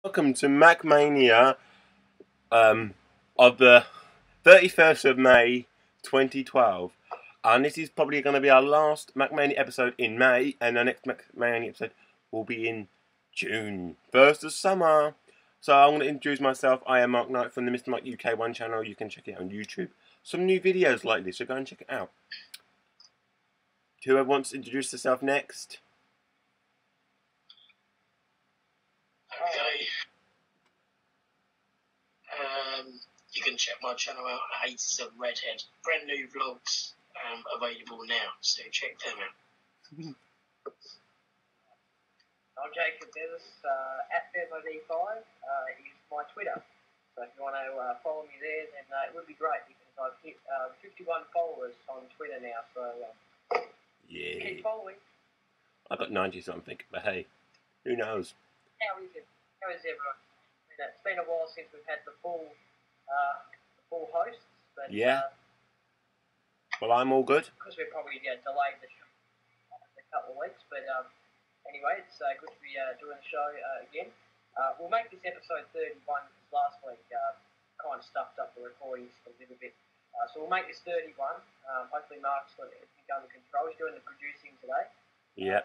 Welcome to MacMania of the 31st of May 2012, and this is probably going to be our last MacMania episode in May, and our next MacMania episode will be in June, first of summer. So I'm going to introduce myself. I am Mark Knight from the Mr. Mike UK1 channel. You can check it out on YouTube. Some new videos like this, so go and check it out. Whoever wants to introduce herself next? Okay. You can check my channel out at 87 Redhead. Brand new vlogs available now, so check them out. I'm Jacob Bevis, at Bevis5 is my Twitter. So if you want to follow me there, then it would be great because I've hit 51 followers on Twitter now. So Yeah. keep following. I got 90 something, but hey, who knows? How is it? How is everyone? It's been a while since we've had the full hosts, but Yeah. Well, I'm all good. because we're probably delayed the show a couple of weeks. But anyway, it's good to be doing the show again. We'll make this episode 31 because last week kind of stuffed up the recordings a little bit. So we'll make this 31. Hopefully Mark's got everything under control. He's doing the producing today. Yeah.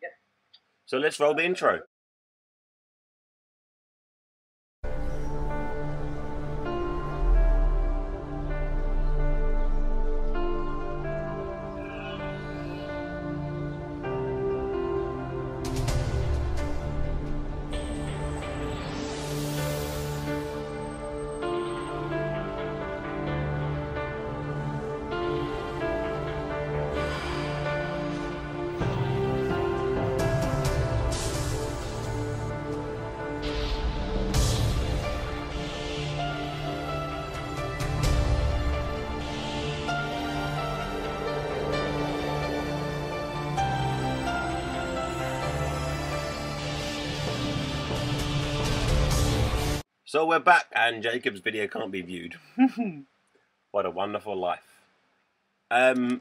Yep. So let's roll the intro. So we're back, and Jacob's video can't be viewed. What a wonderful life. I've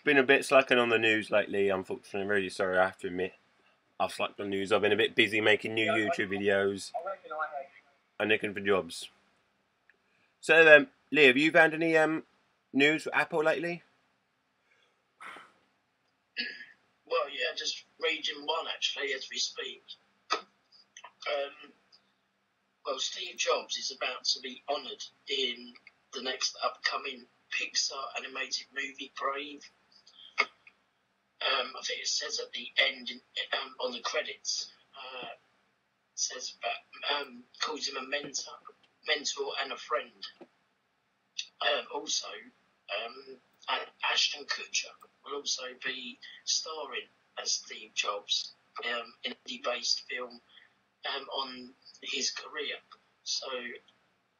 been a bit slacking on the news lately, unfortunately. I'm really sorry, I have to admit. I've slacked on news. I've been a bit busy making new YouTube videos I reckon I have. and looking for jobs. So, Lee, have you found any news for Apple lately? Well, yeah, just reading one actually as we speak. Well, Steve Jobs is about to be honoured in the next upcoming Pixar animated movie, Brave. I think it says at the end on the credits, it says about calls him a mentor and a friend. Also, Ashton Kutcher will also be starring as Steve Jobs in a indie-based film on his career. So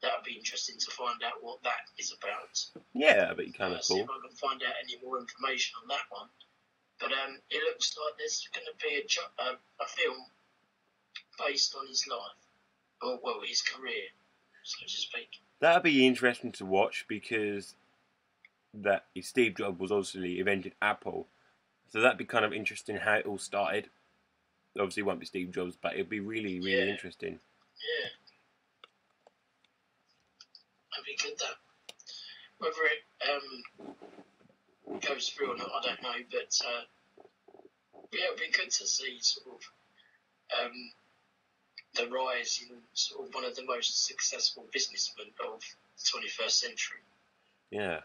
that would be interesting to find out what that is about. Yeah, but you kind of See cool. if I can find out any more information on that one. But it looks like there's going to be a film based on his life, or well, his career, so to speak. That'd be interesting to watch because Steve Jobs was obviously invented Apple, so that'd be kind of interesting how it all started. Obviously, it won't be Steve Jobs, but it'd be really, really interesting. Yeah, that'd be good. That whether it goes through or not, I don't know. But yeah, it'd be good to see sort of the rise in sort of one of the most successful businessmen of the 21st century. Yeah.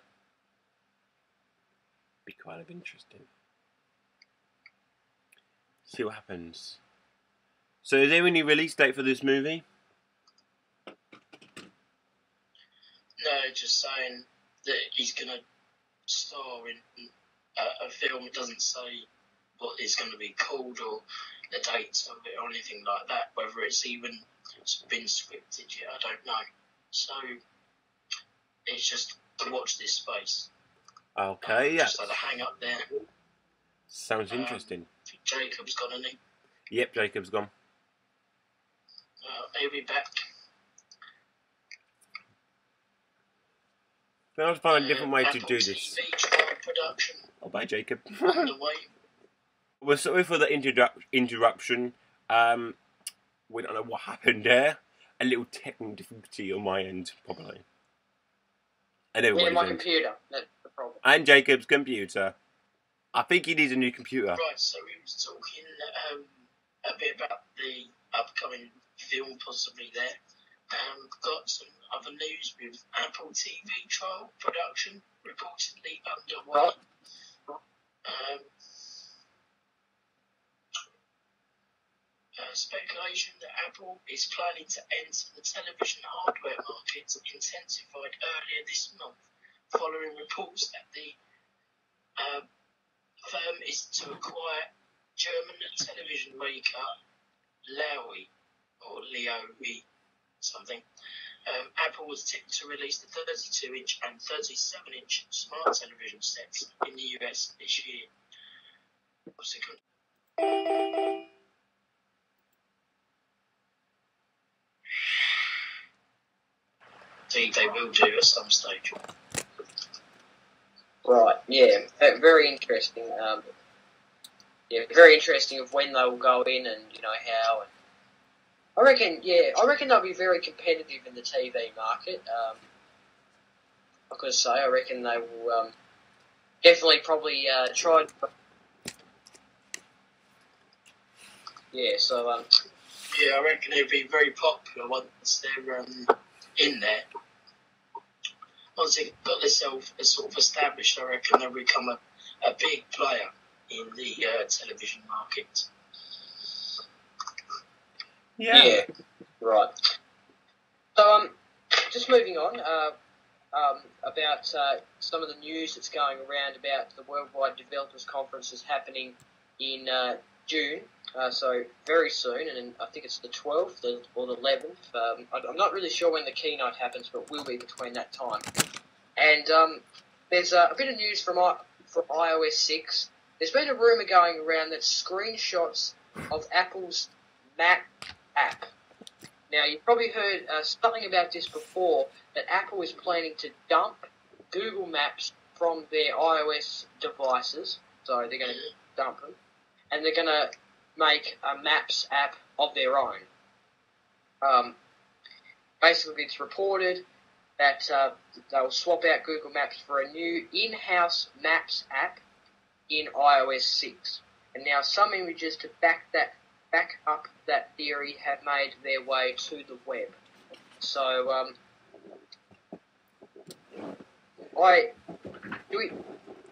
Be kind of interesting. See what happens. So is there any release date for this movie? No, just saying that he's going to star in a film. It doesn't say what it's going to be called or the dates of it or anything like that. Whether it's even been scripted yet, I don't know. So it's just to watch this space. Okay, yeah. Just had a hang up there. Sounds interesting. I think Jacob's gone, hasn't he? Yep, Jacob's gone. He'll be back. Then I'll find a different way to Apple do this. TV trial production Oh, bye, Jacob. underway. We're sorry for the interruption. We don't know what happened there. A little technical difficulty on my end, probably. And everybody's my end. computer. That's the problem. And Jacob's computer. I think he needs a new computer. Right, so we was talking a bit about the upcoming film possibly there. Got some other news with Apple TV trial production reportedly underway. Speculation that Apple is planning to enter the television hardware market intensified earlier this month, following reports that the firm is to acquire German television maker Lowy or Leowi something. Apple was tipped to release the 32-inch and 37-inch smart television sets in the US this year. They will do at some stage. Right, yeah, very interesting. Very interesting of when they will go in and how. And I reckon they'll be very competitive in the TV market. Because I reckon they will definitely probably try. So I reckon they'll be very popular once they're in there. Once they've got themselves sort of established, I reckon they'll become a big player in the television market. Yeah. Right. So just moving on about some of the news that's going around about the Worldwide Developers Conference is happening in June. So very soon, and I think it's the 12th or the 11th. I'm not really sure when the keynote happens, but it will be between that time. And there's a bit of news from iOS 6. There's been a rumour going around that screenshots of Apple's Map app. Now, you've probably heard something about this before, that Apple is planning to dump Google Maps from their iOS devices. So they're going to dump them. And they're going to make a Maps app of their own. Basically, it's reported that they'll swap out Google Maps for a new in-house Maps app in iOS 6. And now some images to back up that theory have made their way to the web. So,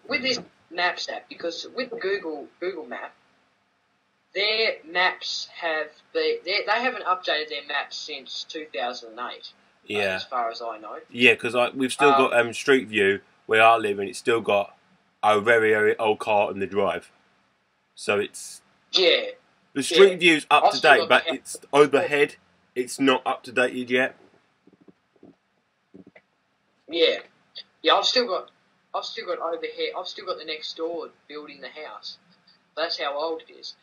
with this Maps app, because with Google Map, their maps they haven't updated their maps since 2008. Yeah. As far as I know. Yeah, because we've still got Street View where I live, and it's still got a very, very old car in the drive. So it's the Street View's up to date, but it's overhead. It's not up to date yet. Yeah. I've still got overhead. I've still got the next door building the house. That's how old it is.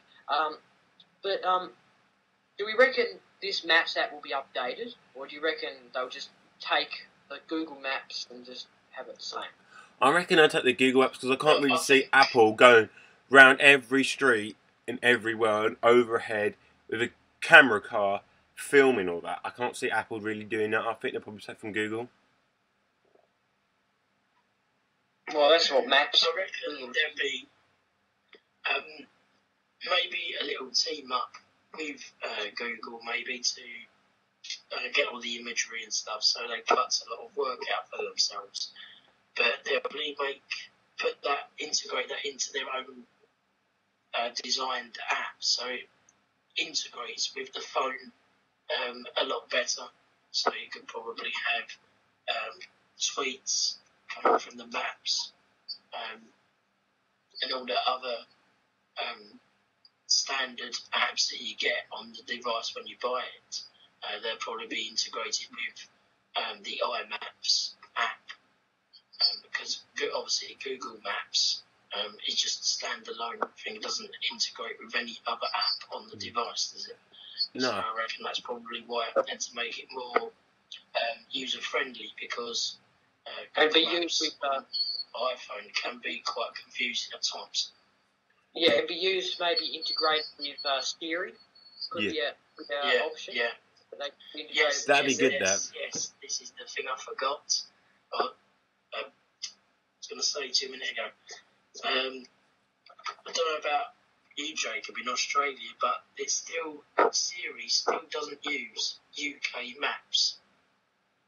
Do we reckon this Maps app will be updated, or do you reckon they'll just take the Google Maps and just have it the same? I reckon I'll take the Google Maps because I can't really see Apple going round every street in every world overhead with a camera car filming all that. I can't see Apple really doing that. I think they'll probably take from Google. Well, that's what Maps. I reckon there'll be maybe a little team up with Google, maybe to get all the imagery and stuff, so they cut a lot of work out for themselves. But they'll probably integrate that into their own designed app, so it integrates with the phone a lot better. So you could probably have tweets coming from the maps and all the other standard apps that you get on the device when you buy it. They'll probably be integrated with the iMaps app, because obviously Google Maps is just a standalone thing. It doesn't integrate with any other app on the device, does it? No. So I reckon that's probably why I meant to make it more user-friendly, because Google Maps on iPhone can be quite confusing at times. Yeah, it'd be used maybe integrated with Siri. Could be an option. Yeah. Yes, that'd be good. Yes, this is the thing I forgot. I was going to say 2 minutes ago. I don't know about you, Jacob, in Australia, but Siri still doesn't use UK maps,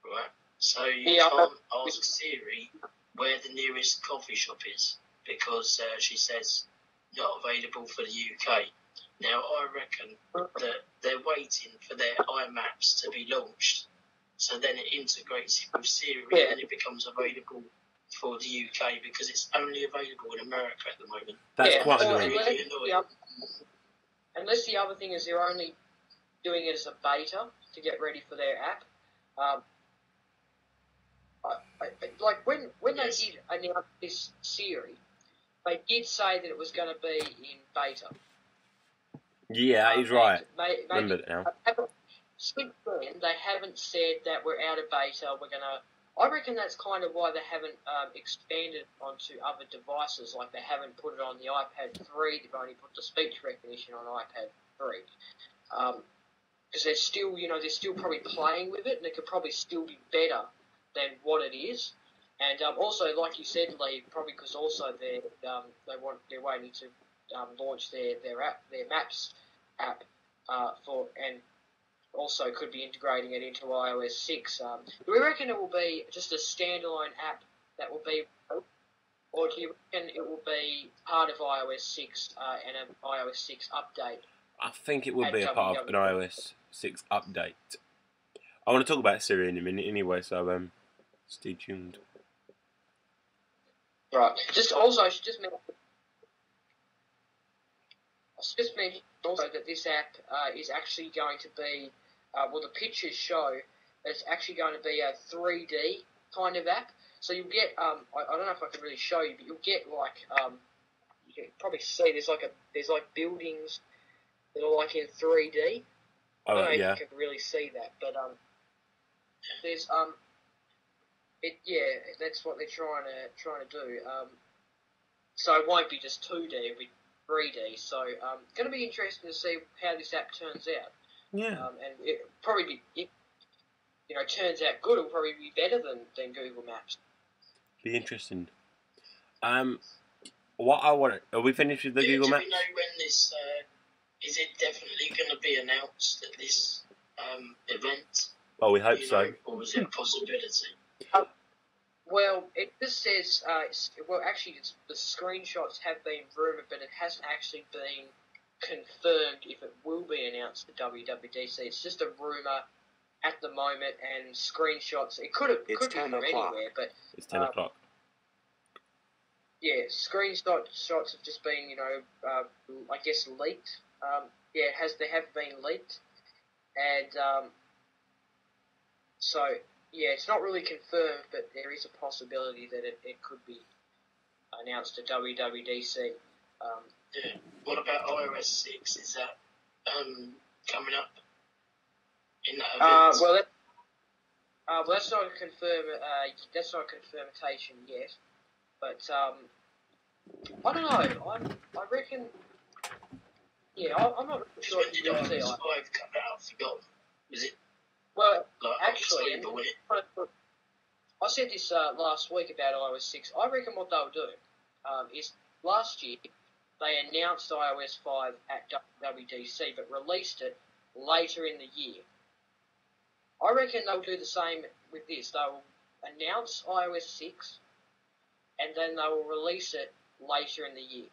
right? So you can't ask Siri where the nearest coffee shop is because she says not available for the UK. Now, I reckon that they're waiting for their iMaps to be launched, so then it integrates it with Siri and it becomes available for the UK because it's only available in America at the moment. That's quite really annoying. Unless the other thing is they're only doing it as a beta to get ready for their app. Like when they did announce this Siri, they did say that it was going to be in beta. Yeah, he's right. Remember it now. Since then, they haven't said that we're out of beta. I reckon that's kind of why they haven't expanded onto other devices. Like they haven't put it on the iPad 3. They've only put the speech recognition on iPad 3. Because they're still probably playing with it, and it could probably still be better than what it is. And also, like you said, Lee, probably because also they're waiting to launch their Maps app and also could be integrating it into iOS 6. Do we reckon it will be just a standalone app that will be, or do you reckon it will be part of iOS 6 and an iOS 6 update? I think it will be a part of an iOS 6 update. I want to talk about Siri in a minute anyway, so stay tuned. Right. I should just mention also that this app is actually going to be, the pictures show that it's actually going to be a 3D kind of app. So you'll get, I don't know if I can really show you, but you'll get like, you can probably see there's like buildings that are like in 3D. I don't know if you can really see that, but there's that's what they're trying to do. So it won't be just 2D, it'll be 3D. So going to be interesting to see how this app turns out. Yeah. And it probably be, if turns out good, it'll probably be better than Google Maps. Be interesting. What I want, are we finished with the Google Maps? Do we know when this? Is it definitely going to be announced at this event? Well, we hope so. Or is it a possibility? Well, it just says, actually, the screenshots have been rumoured, but it hasn't actually been confirmed if it will be announced at WWDC. It's just a rumour at the moment, and screenshots, it could be from anywhere, but... It's 10 o'clock. Yeah, screenshots have just been, I guess, leaked. They have been leaked, and so... Yeah, it's not really confirmed, but there is a possibility that it could be announced at WWDC. What about iOS 6? Is that coming up in that event? That's not a that's not a confirmation yet. But I don't know. I reckon. Yeah, I'm not really sure. When did iOS 5 come out? I've forgotten. Was it? Well, actually, I said this last week about iOS 6. I reckon what they'll do is last year they announced iOS 5 at WWDC but released it later in the year. I reckon they'll do the same with this. They'll announce iOS 6 and then they will release it later in the year.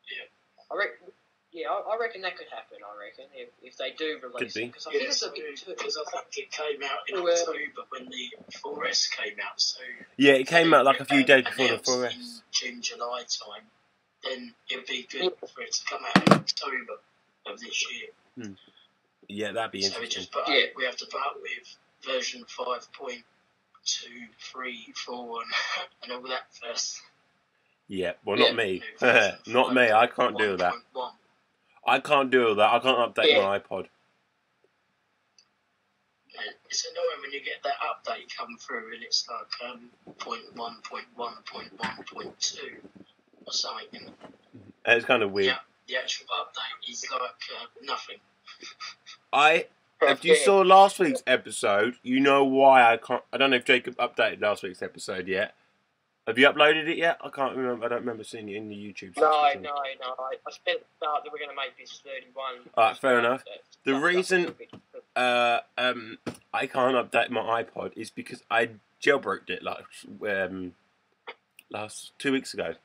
Yeah. I reckon that could happen. I reckon if they do release it, because I think it's a bit too. Because I think it came out in October when the 4S came out. So yeah, it came out like a few days before the 4S. In June, July time, then it'd be good for it to come out in October of this year. Yeah, that'd be interesting. So we have to put up with version 5.2, 3, 4, and all that first. Yeah, well, not me. Not me. I can't do that. I can't do that. I can't update my iPod. It's annoying when you get that update come through and it's like 0.1, 0.1, 0.1, 0.2 or something. It's kind of weird. Yeah, the actual update is like nothing. If you saw last week's episode, you know why I can't. I don't know if Jacob updated last week's episode yet. Have you uploaded it yet? I can't remember. I don't remember seeing it in the YouTube. No. I spent the start that we're going to make this 31. Alright, fair enough. The reason I can't update my iPod is because I jailbroke it last 2 weeks ago,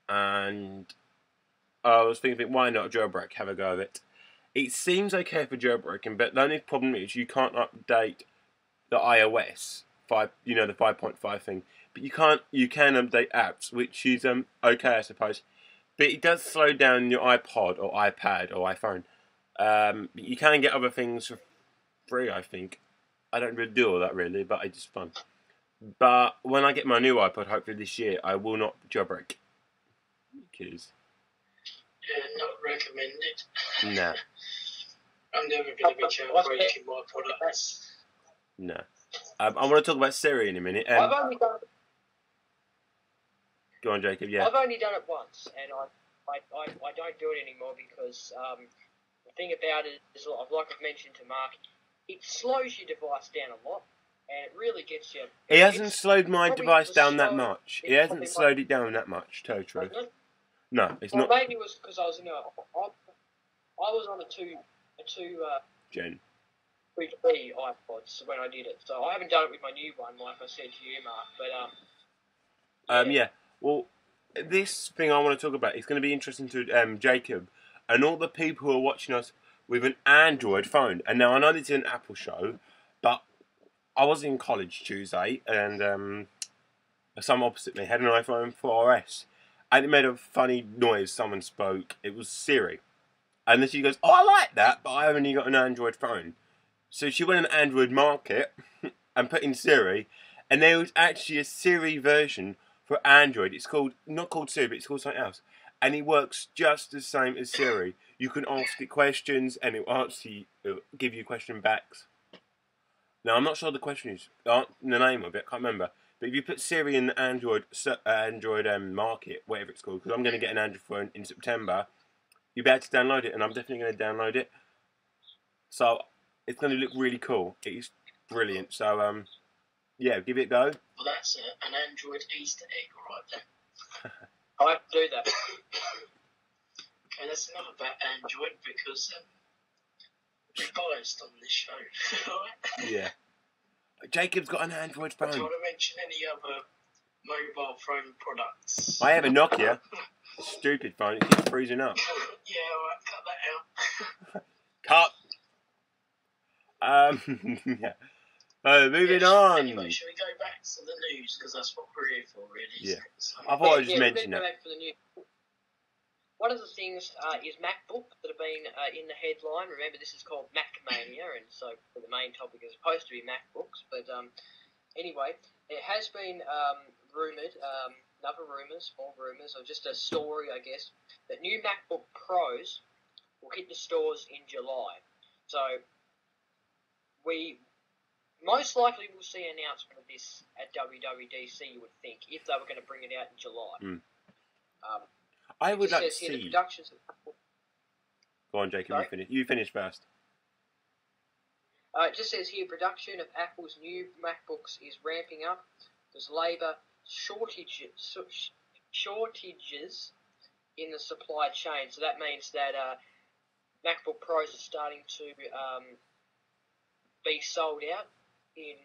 and I was thinking, why not jailbreak? Have a go of it. It seems okay for jailbreaking, but the only problem is you can't update the iOS 5, the 5.5 thing. But you can update apps, which is okay, I suppose. But it does slow down your iPod or iPad or iPhone. You can get other things for free, I think. I don't really do all that really, but it's just fun. But when I get my new iPod, hopefully this year, I will not jailbreak. Because... not recommended. Nah. I'm never going to be jailbreaking my products. No. I want to talk about Siri in a minute. I've only done. Go on, Jacob. Yeah. I've only done it once, and I don't do it anymore because the thing about it is, like I've mentioned to Mark, it slows your device down a lot, and it really gets you. It hasn't slowed my device down that much. It hasn't slowed it down that much, to tell you the truth. No, it's not. Maybe it was because I was I was on a two Gen 3G iPods when I did it, so I haven't done it with my new one, like I said to you, Mark. But yeah. Well, this thing I want to talk about is going to be interesting to Jacob and all the people who are watching us with an Android phone. And now I know this is an Apple show, but I was in college Tuesday, and someone opposite me had an iPhone 4S, and it made a funny noise. Someone spoke. It was Siri, and then she goes, "Oh, I like that, but I only got an Android phone." So she went in the Android market and put in Siri, and there was actually a Siri version for Android. It's not called Siri, but it's called something else, and it works just the same as Siri. You can ask it questions, and it'll give you question backs. Now I'm not sure the question is the name of it. I can't remember. But if you put Siri in the Android market, whatever it's called, because I'm going to get an Android phone in September, you'll be able to download it, and I'm definitely going to download it. So it's going to look really cool. It's brilliant. So yeah, give it a go. Well, that's an Android Easter egg right there. I have to do that. Okay, that's enough about Android because we're biased on this show. Right? Yeah. Jacob's got an Android phone. Do you want to mention any other mobile phone products? I have a Nokia. Stupid phone. It keeps freezing up. Yeah, alright, cut that out. Cut. Yeah. Moving on. Anyway, shall we go back to the news? Because that's what we're here for, really. Yeah. So, I thought I'd just mention go that. back for the news. One of the things is MacBook that have been in the headline. Remember, this is called MacMania, and so the main topic is supposed to be MacBooks. But anyway, it has been rumoured, small rumours, or just a story, I guess, that new MacBook Pros will hit the stores in July. So we most likely will see an announcement of this at WWDC, you would think, if they were going to bring it out in July. Mm. I would like to see... The productions of... Go on, Jacob, you finish first. It just says here, production of Apple's new MacBooks is ramping up. There's labour shortages in the supply chain. So that means that MacBook Pros are starting to be sold out in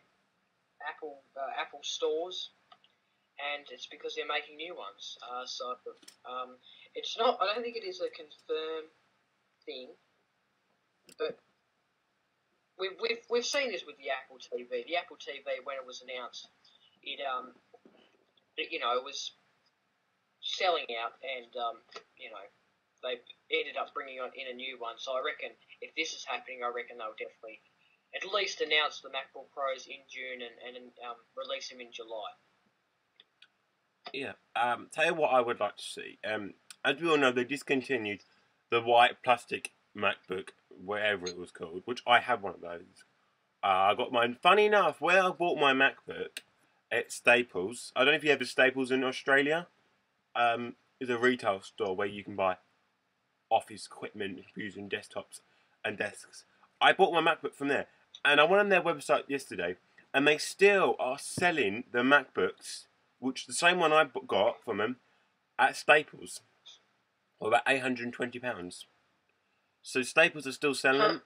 Apple stores, and it's because they're making new ones. It's not. I don't think it is a confirmed thing, but we've seen this with the Apple TV. The Apple TV, when it was announced, it was selling out, and they ended up bringing in a new one. So I reckon if this is happening, I reckon they'll definitely at least announce the MacBook Pros in June and release them in July. Yeah. Tell you what I would like to see. As we all know, they discontinued the white plastic MacBook, whatever it was called, which I have one of those. I got mine. Funny enough, where I bought my MacBook at Staples. I don't know if you have a Staples in Australia. is a retail store where you can buy office equipment, computers and desktops and desks. I bought my MacBook from there, and I went on their website yesterday, and they still are selling the MacBooks, which the same one I got from them, at Staples, for about £820. So Staples are still selling them.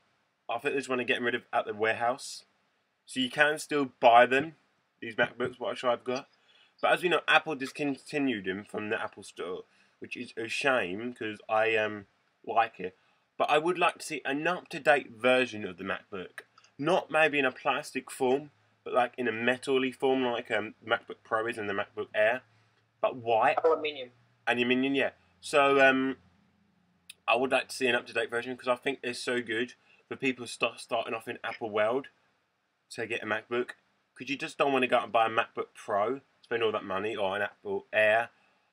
I think they just want to get them rid of at the warehouse. So you can still buy them, these MacBooks, what I've got. But as we know, Apple discontinued them from the Apple Store, which is a shame because I like it. But I would like to see an up-to-date version of the MacBook. Not maybe in a plastic form, but like in a metal-y form like MacBook Pro is and the MacBook Air. But white. Aluminium. Aluminium, yeah. So I would like to see an up-to-date version because I think they're so good for people starting off in Apple world to get a MacBook. Because you just don't want to go out and buy a MacBook Pro, spend all that money, or an Apple Air.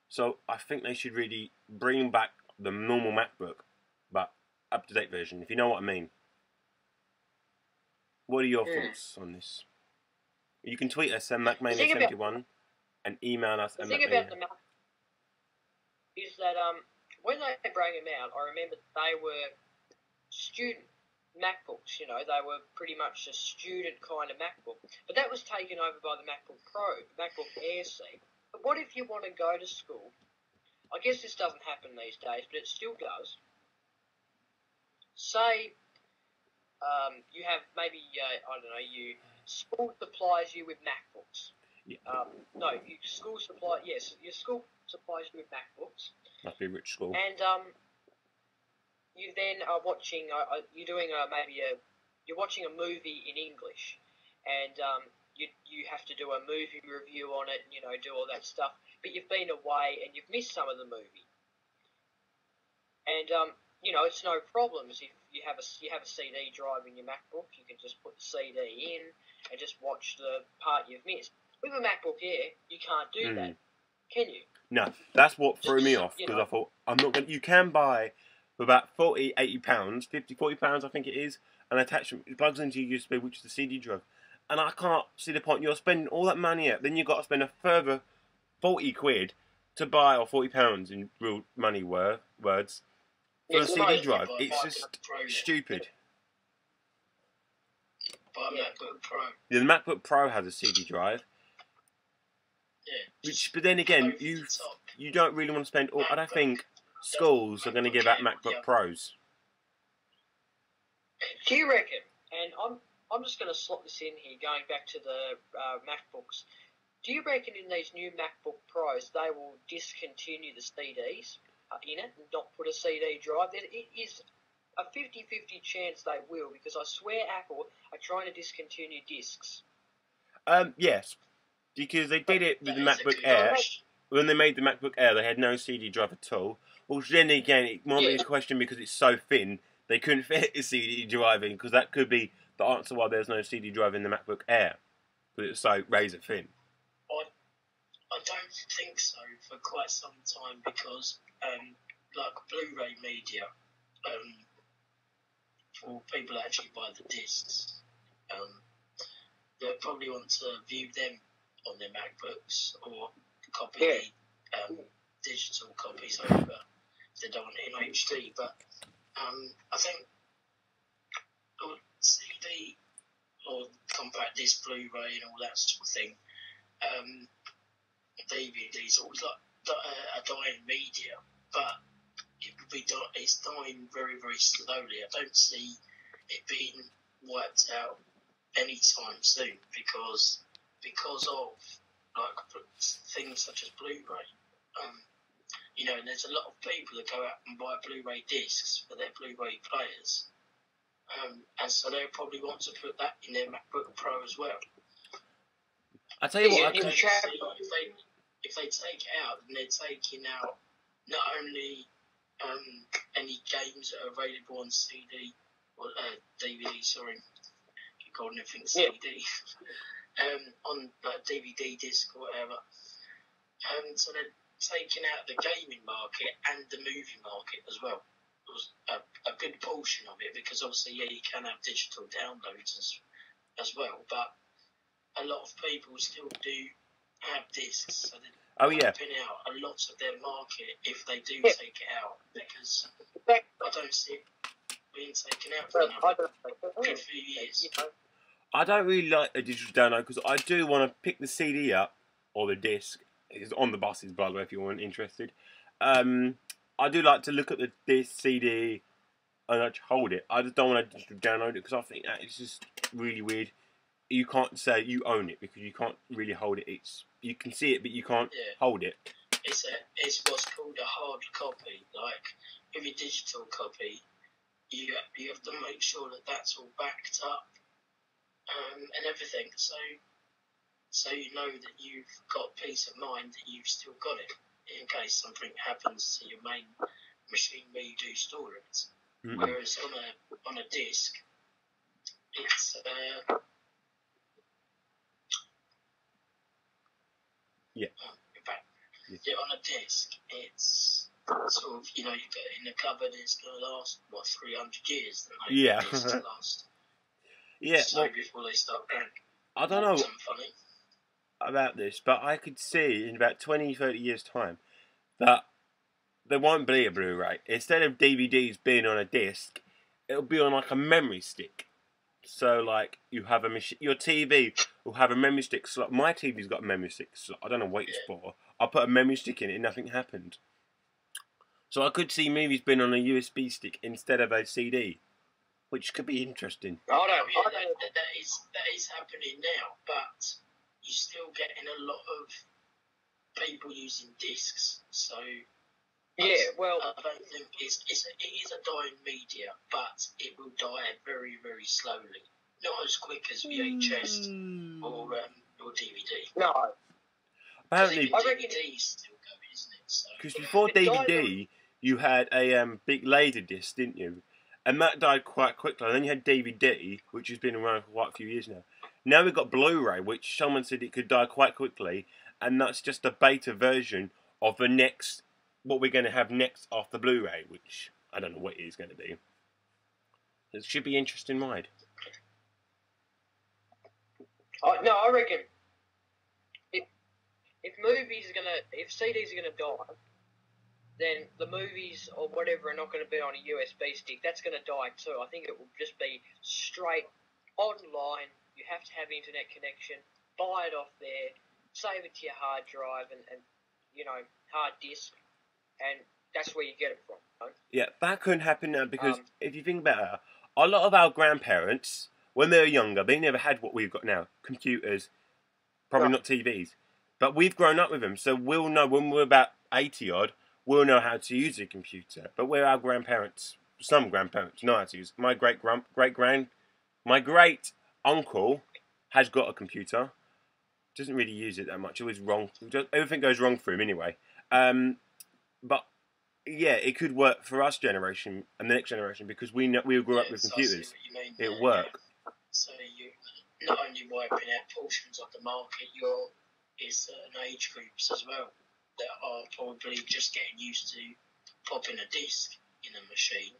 So I think they should really bring back the normal MacBook, but up-to-date version, if you know what I mean. What are your thoughts on this? You can tweet us at MacMania71 and email us at MacMania. The thing about the Mac is that when they brought them out, I remember they were student MacBooks, you know, they were pretty much a student kind of MacBook. But that was taken over by the MacBook Pro, MacBook Air C. But what if you want to go to school? I guess this doesn't happen these days, but it still does. Say you have maybe, I don't know, school supplies you with MacBooks. Yeah. Your school supplies you with MacBooks. Must be a rich school. And you then are watching. You're doing you're watching a movie in English, and you have to do a movie review on it. You know, do all that stuff. But you've been away and you've missed some of the movie. And you know, it's no problems if you have a CD drive in your MacBook. You can just put the CD in and just watch the part you've missed. With a MacBook Air, you can't do that, can you? No, that's what threw me off because I thought I'm not going. You can buy for about £40, £80, £40, I think it is, an attachment. It plugs into your USB, which is the CD drive, and I can't see the point. You're spending all that money out, then you've got to spend a further £40 to buy, or £40 in real money words, for a CD drive. It's just stupid. Buy a MacBook Pro. Yeah, the MacBook Pro has a CD drive. Yeah. But then again, you don't really want to spend. I don't think schools are going to give out MacBook Pros. Do you reckon? And I'm just going to slot this in here, going back to the MacBooks. Do you reckon in these new MacBook Pros they will discontinue the CDs in it and not put a CD drive? It is a 50-50 chance they will, because I swear Apple are trying to discontinue discs. Yes, because they did it with the MacBook Air. When they made the MacBook Air, they had no CD drive at all. Which then again, it might be a question because it's so thin, they couldn't fit a CD drive in, because that could be the answer why there's no CD drive in the MacBook Air, because it's so razor thin. I don't think so for quite some time, because like Blu-ray media, for people that actually buy the discs, they'll probably want to view them on their MacBooks or copy digital copies over if they don't want it in HD. But I think CD or compact disc, Blu-ray and all that sort of thing, DVD's always like a dying media, but it's dying very, very slowly. I don't see it being wiped out anytime soon because of like things such as Blu-ray. You know, and there's a lot of people that go out and buy Blu-ray discs for their Blu-ray players, and so they'll probably want to put that in their MacBook Pro as well. I tell you what, if they take it out, then they're taking out not only any games that are available on CD or DVD. Sorry, keep calling everything CD. On DVD disc or whatever. So they're taking out the gaming market and the movie market as well. It was a good portion of it, because obviously, you can have digital downloads as well, but a lot of people still do have discs. So Oh yeah. wiping out a lot of their market if they do take it out, because I don't see it being taken out for another good few years. I don't really like a digital download because I do want to pick the CD up or the disc. It's on the buses, by the way, if you weren't interested. I do like to look at the disc CD and actually hold it. I just don't want to digital download it because I think that it's just really weird. You can't say you own it because you can't really hold it. You can see it, but you can't hold it. It's what's called a hard copy. Like with your digital copy, you have to make sure that that's all backed up and everything. So you know that you've got peace of mind that you've still got it in case something happens to your main machine where you do store it. Mm-hmm. Whereas on a disc, it's on a disc, it's sort of, you know, you put it in the cupboard, it's going to last, 300 years? Discs last. So before they start going. I don't know about this, but I could see in about 20, 30 years' time that there won't be a Blu-ray. Instead of DVDs being on a disc, it'll be on like a memory stick. So, like, you have a machine. Your TV will have a memory stick slot. My TV's got a memory stick slot. I don't know what it's for. I put a memory stick in it and nothing happened. So I could see movies being on a USB stick instead of a CD, which could be interesting. That is happening now, but you're still getting a lot of people using discs. So I don't think it is a dying media, but it will die very, very slowly. Not as quick as VHS or DVD. No. Apparently, DVD is still going, isn't it? Because before DVD, you had a big laser disc, didn't you? And that died quite quickly. And then you had DVD, which has been around for quite a few years now. Now we've got Blu-ray, which someone said it could die quite quickly, and that's just a beta version of the next, what we're going to have next after Blu-ray, which I don't know what it is going to be. It should be an interesting ride. No, I reckon if CDs are gonna die, then the movies or whatever are not going to be on a USB stick. That's going to die too. I think it will just be straight online. You have to have internet connection. Buy it off there. Save it to your hard drive and you know, hard disk, and that's where you get it from. You know? Yeah, that couldn't happen now because if you think about it, a lot of our grandparents, when they were younger, they never had what we've got now. Computers, probably not TVs. But we've grown up with them, so we'll know when we're about 80-odd, we'll know how to use a computer. But where our grandparents, some grandparents know how to use. My great uncle has got a computer. Doesn't really use it that much. Always wrong. Everything goes wrong for him anyway. But yeah, it could work for us generation and the next generation because we grew up with computers. It'll work. So you not only wiping out portions of the market, is certain age groups as well that are probably just getting used to popping a disc in a machine,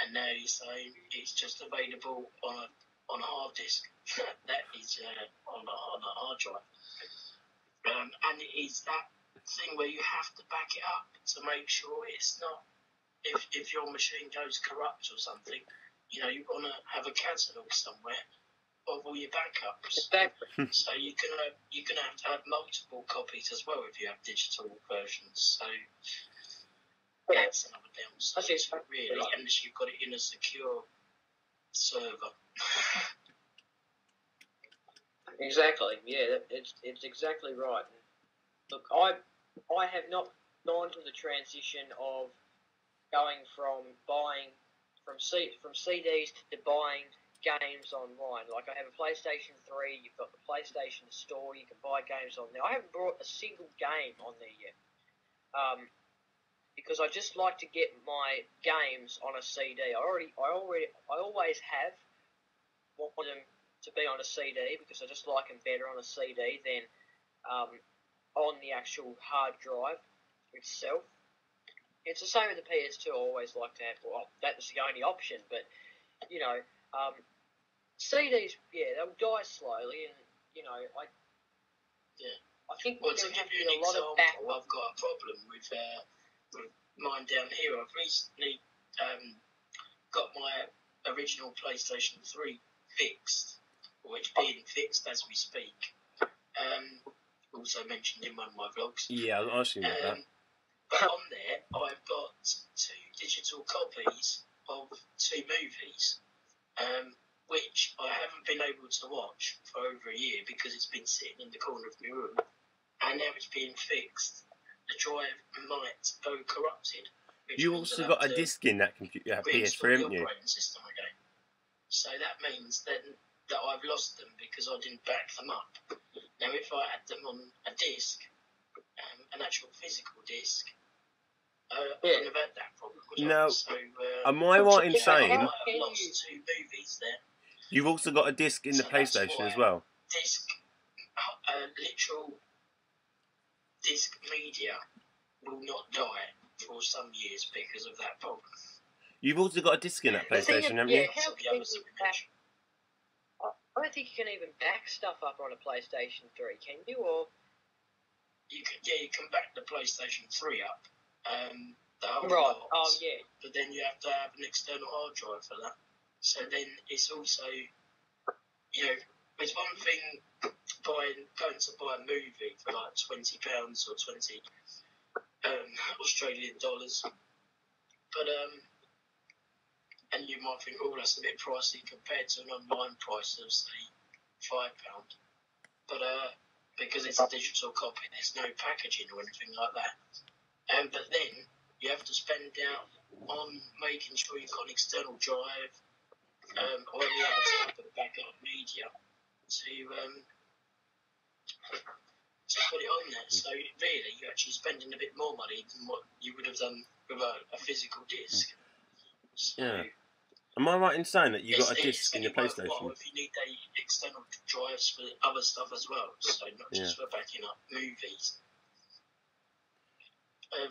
and now you're saying it's just available on a hard disk. That is on a hard drive, and it is that thing where you have to back it up to make sure it's not. If your machine goes corrupt or something, you know you want to have a catalogue somewhere of all your backups. Exactly. So you're gonna have to have multiple copies as well if you have digital versions. So that's another downside, really, unless you've got it in a secure server. Exactly. Yeah, it's exactly right. Look, I have not gone to the transition of going from buying from CDs to buying games online. Like, I have a PlayStation 3, you've got the PlayStation Store, you can buy games on there. I haven't brought a single game on there yet. Because I just like to get my games on a CD. I always have wanted them to be on a CD because I just like them better on a CD than on the actual hard drive itself. It's the same with the PS2. I always like to have, well, that was the only option, but, you know, CDs, yeah, they'll die slowly, and, you know, I think Well, to there give has you been an a lot of back. example, I've got a problem with mine down here. I've recently got my original PlayStation 3 fixed, or it's being fixed as we speak. Also mentioned in one of my vlogs. Yeah, I was asking about that. But on there, I've got 2 digital copies of 2 movies, which I haven't been able to watch for over a year because it's been sitting in the corner of my room, and now it's being fixed. The drive might go corrupted. You also got a disc in that computer, PS3, haven't you? Operating system again. So that means then that I've lost them because I didn't back them up. Now, if I had them on a disc, an actual physical disc, I wouldn't have had that problem. No. So, Am I right in I saying might have lost 2 movies there. you've also got a disc in the PlayStation as well? Disc, literal disc media will not die for some years because of that problem. You've also got a disc in that PlayStation, haven't you? How can you I don't think you can even back stuff up on a PlayStation 3, can you? Or you can back the PlayStation 3 up. The whole right. box, Oh yeah. but then you have to have an external hard drive for that. So then it's also, there's one thing going to buy a movie for like £20 or 20 Australian dollars, but and you might think, oh, that's a bit pricey compared to an online price of say £5, but because it's a digital copy, there's no packaging or anything like that. But then you have to spend out on making sure you've got an external drive or any other type of backup media to put it on there. So really, you're actually spending a bit more money than what you would have done with a physical disc. So Yeah. Am I right in saying that you got a disc in your PlayStation? Well, if you need the external drives for other stuff as well, so not just for backing up movies.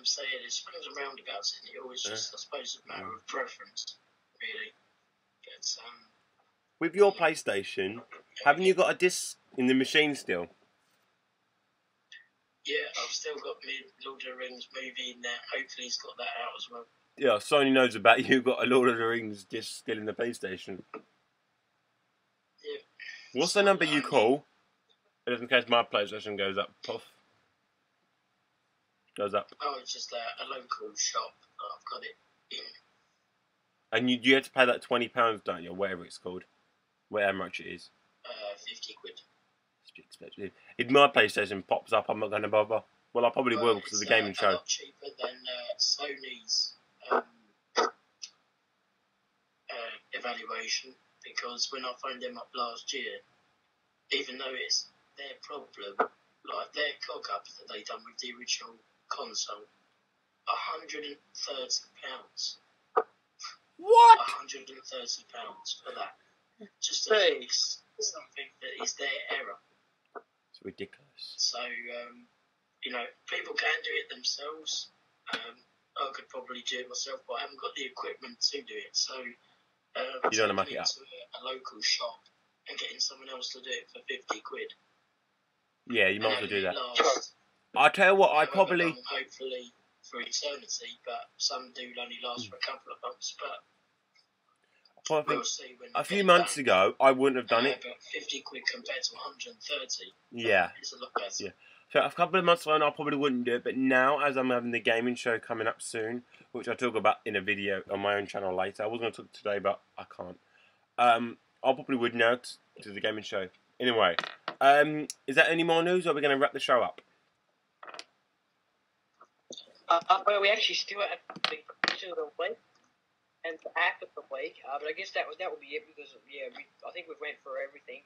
So yeah, there's swings and roundabouts in it. Always just, I suppose, a matter of preference, really. But, with your PlayStation, haven't you got a disc in the machine still? Yeah, I've still got my Lord of the Rings movie in there. Hopefully he's got that out as well. Yeah, Sony knows about you. Got a Lord of the Rings disc still in the PlayStation. Yeah. What's the number you call? Just in case my PlayStation goes up. Puff. Goes up. Oh, it's just a local shop. I've got it in. And you have to pay that £20, don't you? Or whatever it's called. Whatever much it is. 50 quid. It's expensive. If my PlayStation pops up, I'm not going to bother. Well, I probably will because of the gaming show. It's a lot cheaper than Sony's evaluation, because when I phoned them up last year, even though it's their problem, like their cock-up that they done with the original console, £130. What? £130 for that. Just to fix something that is their error. It's ridiculous. So, people can do it themselves. I could probably do it myself, but I haven't got the equipment to do it. So, you don't want to make it up. To a local shop and getting someone else to do it for 50 quid. Yeah, you might as well do that. I'll tell you what, I probably... hopefully for eternity, but some do only last for a couple of months, but well, I think we'll see when a few months ago, I wouldn't have done it. But 50 quid compared to 130, yeah, it's a lot better. Yeah. So a couple of months ago, I probably wouldn't do it, but now, as I'm having the gaming show coming up soon, which I'll talk about in a video on my own channel later, I was going to talk today, but I can't. I probably would now to the gaming show. Anyway, is there any more news, or are we going to wrap the show up? Well, we actually still have the question of the week and the app of the week, but I guess that would be it, because I think we've went through everything.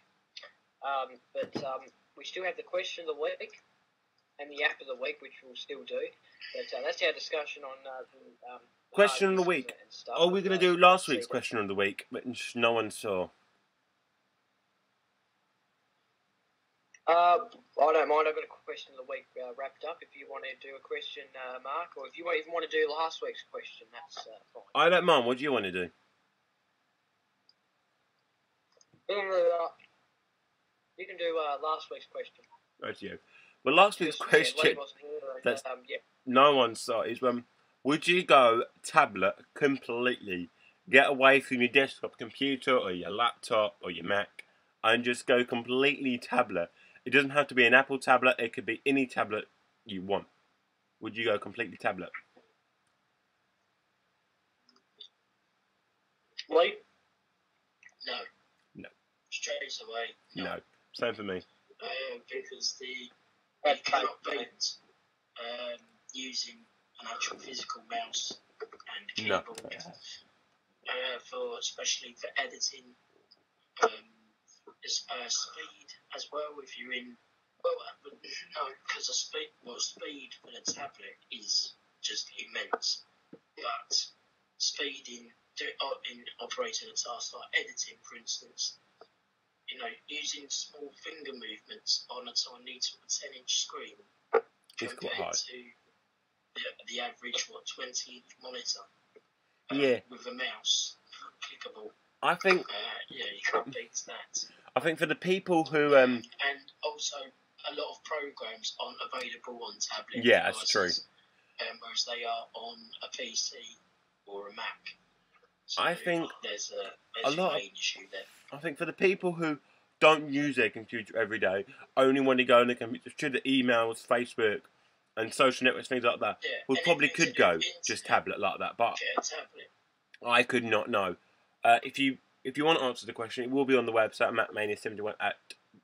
But we still have the question of the week and the app of the week, which we'll still do. But that's our discussion on the question of the week. Are we going to do last week's question of the week, which no one saw? I don't mind. I've got a question of the week wrapped up. If you want to do a question, Mark, or if you want to do last week's question, that's fine. I don't mind. What do you want to do? You can do last week's question. Right, you. Well, last week's Yeah, question Lee wasn't here, and, that's yeah. no one saw is would you go tablet completely, get away from your desktop computer or your laptop or your Mac, and just go completely tablet? It doesn't have to be an Apple tablet. It could be any tablet you want. Would you go completely tablet? Lee? No. No. Straight away. No. Same for me. Because you cannot beat using an actual physical mouse and keyboard especially for editing. Speed as well. If you're in, because the speed for the tablet is just immense. But speed in operating a task like editing, for instance, using small finger movements on a tiny 10-inch screen compared to the average 20-inch monitor. With a mouse, clickable. I think. You can't beat that. I think for the people who and also a lot of programs aren't available on tablet. Yeah, that's true. Whereas they are on a PC or a Mac. So I think there's a lot main issue there. I think for the people who don't use their computer every day, only want to go on the computer to the emails, Facebook, and social networks, things like that, we probably could go just tablet like that. But I could not know. If you want to answer the question, it will be on the website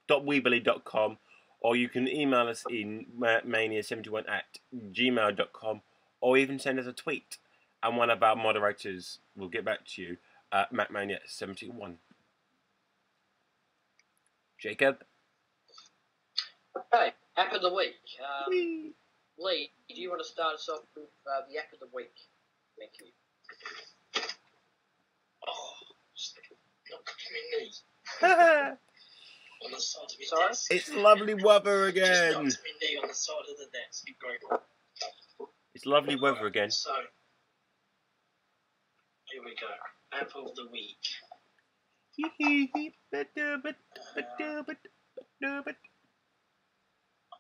macmania71@weebly.com, or you can email us in mania71@gmail.com, or even send us a tweet, and one of our moderators will get back to you at macmania71. Jacob? Okay, app of the week. Lee, do you want to start us off with the app of the week? Thank you. Not cooking my knee. On the side of my desk. It's lovely weather again. Just knocked my knee on the side of the desk. It's lovely weather again. So, here we go. App of the week. I'm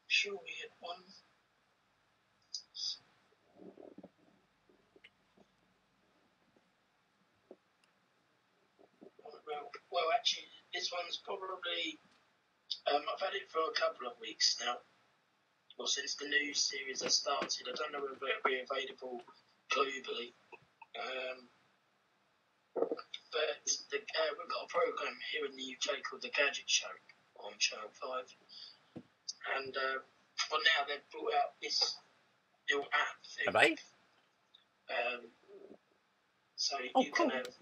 sure we had one. Well, actually, this one's probably. I've had it for a couple of weeks now. Well, since the new series has started, I don't know whether it'll be available globally. But we've got a program here in the UK called The Gadget Show on Channel 5. And now they've brought out this little app thing. Have they? So you can have.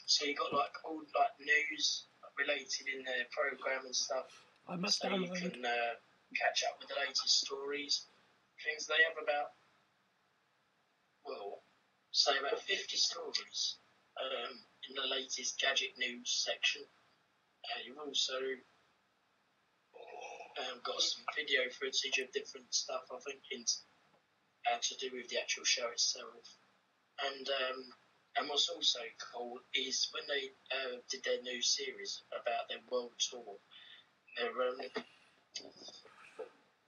So you got all news related in their program and stuff. I must so download. You can catch up with the latest stories. Things they have about 50 stories in the latest gadget news section. You've also got some video footage of different stuff, I think, to do with the actual show itself. And what's also cool is when they did their new series about their world tour, they're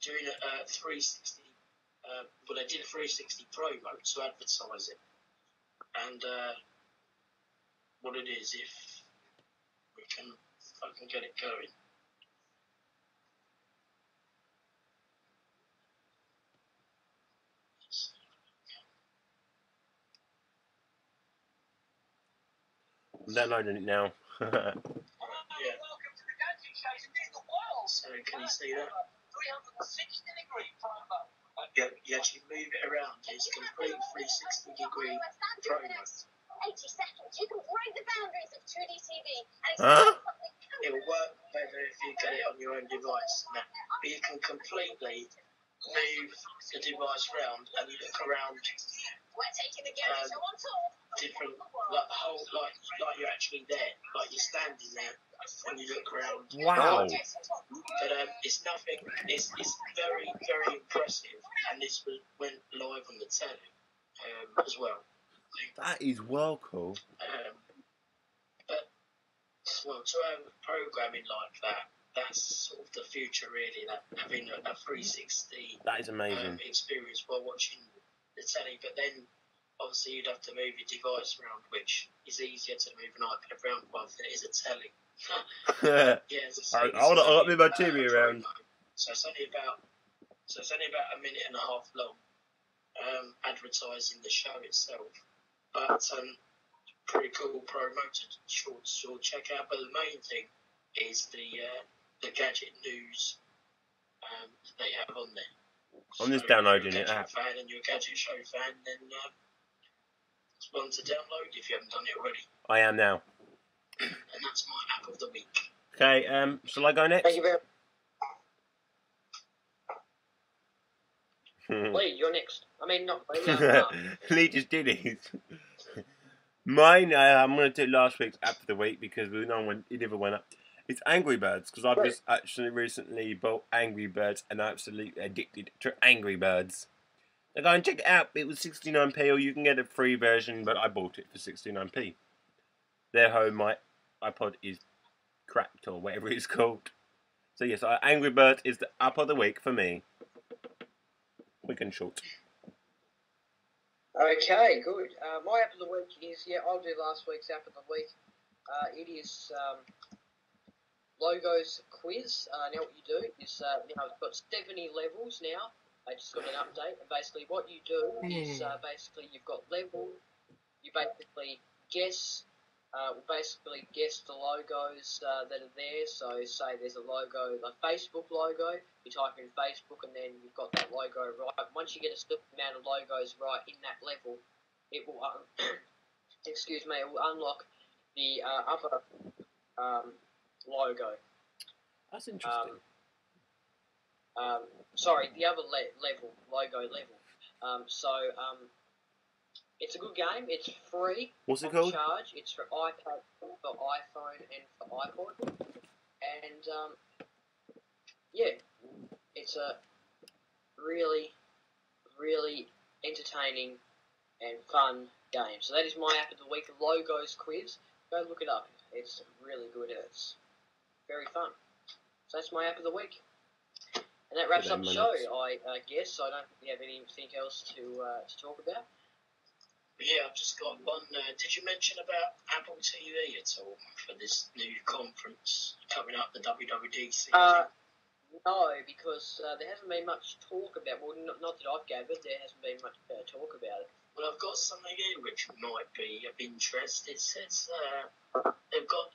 doing a 360. They did a 360 promo to advertise it. And what it is, if I can get it going. I'm downloading it now. Yeah. So can you see that? You actually move it around. It's complete 360-degree promo. 80 seconds. You can break the boundaries of 2D TV. It will work better if you get it on your own device. But you can completely move the device around and you look around different, like you're actually there, like you're standing there when you look around. Wow. But it's nothing. It's very, very impressive, and this went live on the telly as well. That is well cool. But to have programming like that that's sort of the future, really. That having a 360 That is amazing. experience while watching the telly, but then obviously you'd have to move your device around, which is easier to move an iPad around while it is a telly. Yeah, as I say, I'll let me my TV around. So it's only about a minute and a half long, advertising the show itself. But pretty cool promo to check out. But the main thing is the gadget news that they have on there. I'm just downloading it. If you're a gadget fan and you're a gadget show fan, then it's one to download if you haven't done it already. I am now. And that's my app of the week. Okay, shall I go next? Thank you very much. Lee, you're next. I mean, not Lee. Lee just did it. Mine, I'm going to do last week's app of the week because we know when it never went up. It's Angry Birds because I've just actually recently bought Angry Birds and I'm absolutely addicted to Angry Birds. Now go and check it out. It was 69p or you can get a free version, but I bought it for 69p. There, home, my iPod is cracked or whatever it's called. So yes, Angry Birds is the app of the week for me. Quick and short. Okay, good. My app of the week is, I'll do last week's app of the week. It is Logos Quiz. Now what you do is, now it's got 70 levels now. I just got an update. And basically what you do is, basically you've got level, you basically guess the logos that are there. So say there's a logo, a Facebook logo, you type in Facebook and then you've got that logo right. Once you get a certain amount of logos right in that level, it will, it will unlock the other logo. That's interesting. Sorry, the other logo level. It's a good game. It's free. What's it called? Charge. It's for iPad, for iPhone, and for iPod. And it's a really, really entertaining and fun game. So that is my app of the week, Logos Quiz. Go look it up. It's really good. It's very fun. So that's my app of the week. And that wraps up the show, I guess. So I don't think we have anything else to talk about. Yeah, I've just got one. Did you mention about Apple TV at all for this new conference coming up, the WWDC? No, because there hasn't been much talk about. Well, not that I've gathered, there hasn't been much talk about it. Well, I've got something here which might be of interest. It says they've got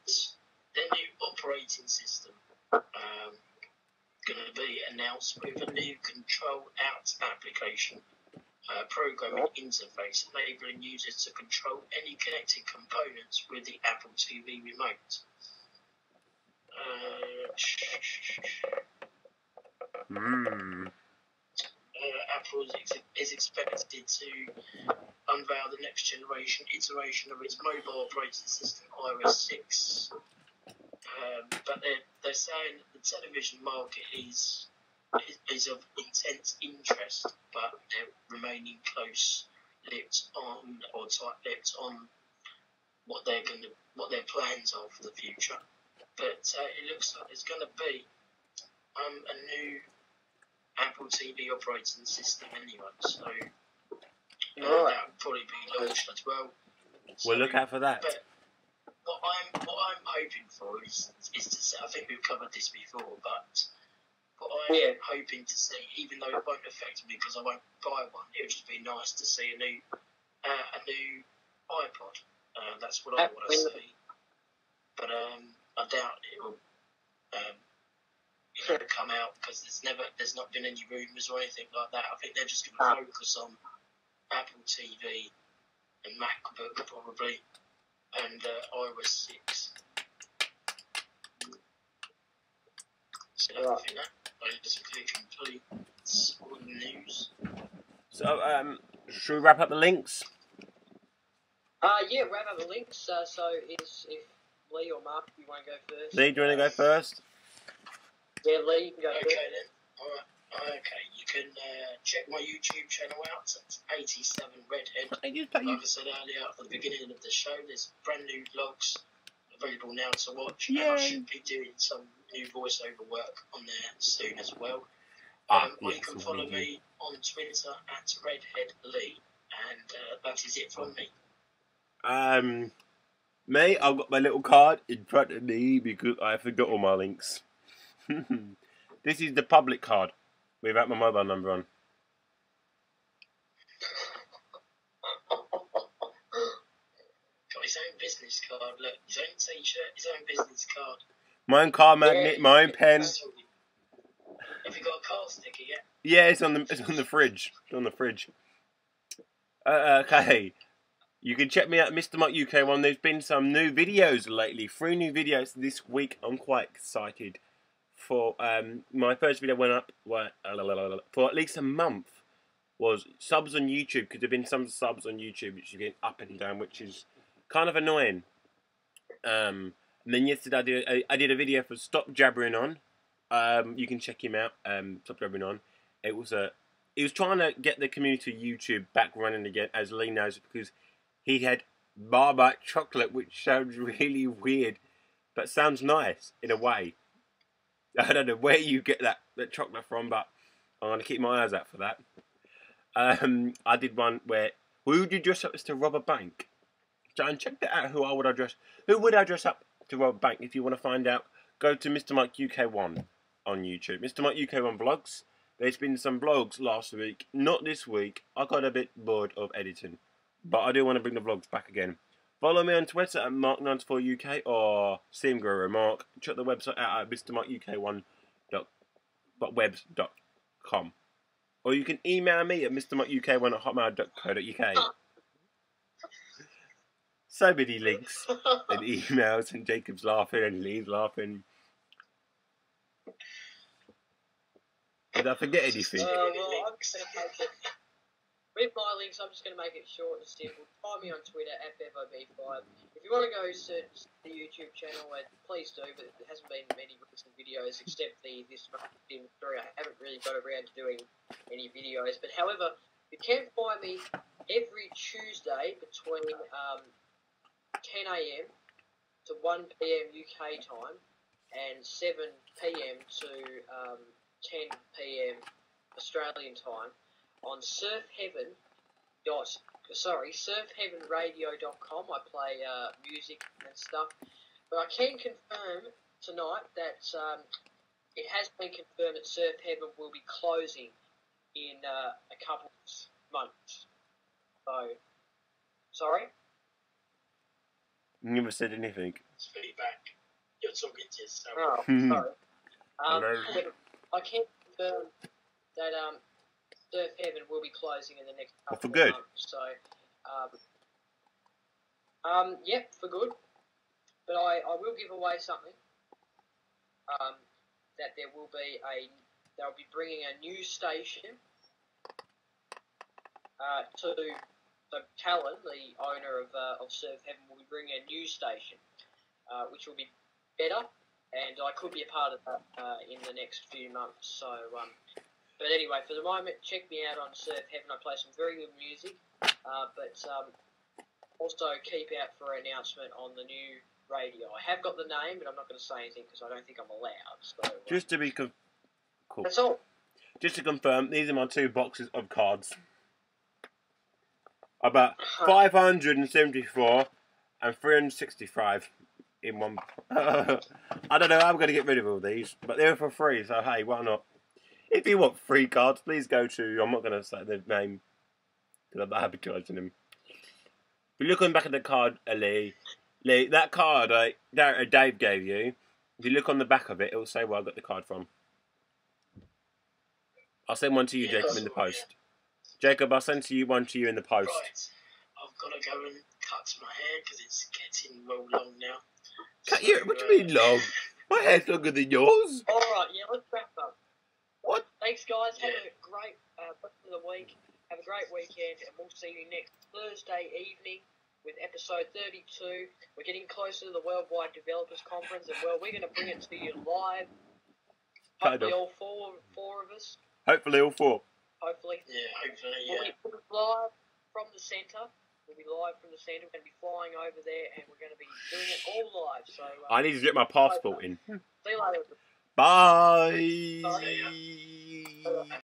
their new operating system going to be announced with a new Control Out application. Programming interface, enabling users to control any connected components with the Apple TV remote. Apple is expected to unveil the next generation iteration of its mobile operating system, iOS 6. But they're saying that the television market is of intense interest, but they're remaining close-lipped on, or tight-lipped on what their plans are for the future. But it looks like there's going to be a new Apple TV operating system anyway, so that will probably be launched as well. So, We'll look out for that. But what I'm hoping for is to see, I think we've covered this before, but what I'm hoping to see, even though it won't affect me because I won't buy one, it would just be nice to see a new iPod. That's what I want to see. But I doubt it will come out because there's not been any rumours or anything like that. I think they're just going to focus on Apple TV and MacBook probably and iOS 6. So I think that basically completes all the news. So, should we wrap up the links? Wrap up the links. So if Lee or Mark, you want to go first? Lee, do you want to go first? Yeah, Lee, you can go first. Okay then. Alright. Okay, you can check my YouTube channel out. It's 87 Redhead. Like I said earlier at the beginning of the show, there's brand new vlogs of available now to watch. Yay. And I should be doing some new voiceover work on there soon as well. Or you can follow me on Twitter at RedheadLee, and that is it from me. Me, I've got my little card in front of me because I forgot all my links. This is the public card without my mobile number on. Got his own business card, look, his own t-shirt, his own business card. My own car magnet, my own pen. Have you got a car sticker yet? Yeah, it's on the fridge. It's on the fridge. Okay. You can check me out, Mr. Mike UK1. There's been some new videos lately. 3 new videos this week. I'm quite excited. For my first video went up for at least a month. Was subs on YouTube, because there've been some subs on YouTube which are getting up and down, which is kind of annoying. And then yesterday I did a video for Stop Jabbering On. You can check him out. Stop Jabbering On. He was trying to get the community of YouTube back running again, as Lee knows, because he had Marmite chocolate, which sounds really weird, but sounds nice in a way. I don't know where you get that chocolate from, but I'm going to keep my eyes out for that. I did one where, who would you dress up as to rob a bank? So check that out, who would I dress up to rob a bank? If you want to find out, go to Mr. Mike UK1 on YouTube. Mr. Mike UK1 vlogs. There's been some vlogs last week, not this week. I got a bit bored of editing, but I do want to bring the vlogs back again. Follow me on Twitter at Mark94UK or SimGuruMark. Check the website out at mrmikeuk1.webs.com. Or you can email me at mrmikeuk1@hotmail.co.uk. So many links and emails, and Jacob's laughing and Lee's laughing. Did I forget anything? Well, I'm just going to make it. With my links, I'm just going to make it short and simple. Find me on Twitter at BevoB5. If you want to go search the YouTube channel, please do, but there hasn't been many recent videos except this month in Victoria. I haven't really got around to doing any videos. But however, you can find me every Tuesday between 10 AM to 1 PM UK time and 7 PM to 10 PM Australian time on surfheavenradio.com. I play music and stuff. But I can confirm tonight that it has been confirmed that Surf Heaven will be closing in a couple of months. So, sorry? You never said anything. It's feedback. You're talking to yourself. Oh, sorry. But I can confirm that Surf Heaven will be closing in the next couple of months. So, yep, for good. But I will give away something. That they'll be bringing a new station to. So Talon, the owner of Surf Heaven, will be bringing a new station, which will be better, and I could be a part of that in the next few months. So, but anyway, for the moment, check me out on Surf Heaven. I play some very good music, but also keep out for an announcement on the new radio. I have got the name, but I'm not going to say anything because I don't think I'm allowed. So, just to be cool. That's all. Just to confirm, these are my 2 boxes of cards. About 574 and 365 in one. I don't know how I'm going to get rid of all these, but they're for free, so hey, why not? If you want free cards, please go to, I'm not going to say the name, because I'm not advertising them. If you look on the back of the card, Lee, that card Dave gave you, if you look on the back of it, it will say where I got the card from. I'll send one to you, Jacob, in the post. Jacob, I'll send one to you in the post. Right. I've got to go and cut my hair because it's getting well long now. Cut your, what do you mean long? My hair's longer than yours. Alright, yeah, let's wrap up. What? Thanks, guys. Have a great rest of the week. Have a great weekend, and we'll see you next Thursday evening with episode 32. We're getting closer to the Worldwide Developers Conference, and well, we're going to bring it to you live. Hopefully, all four of us. Hopefully, all 4. Hopefully. Yeah, hopefully, We'll be live from the centre We'll be live from the centre. We're going to be flying over there, and we're going to be doing it all live. So I need to get my passport in. See you later. Bye. Bye.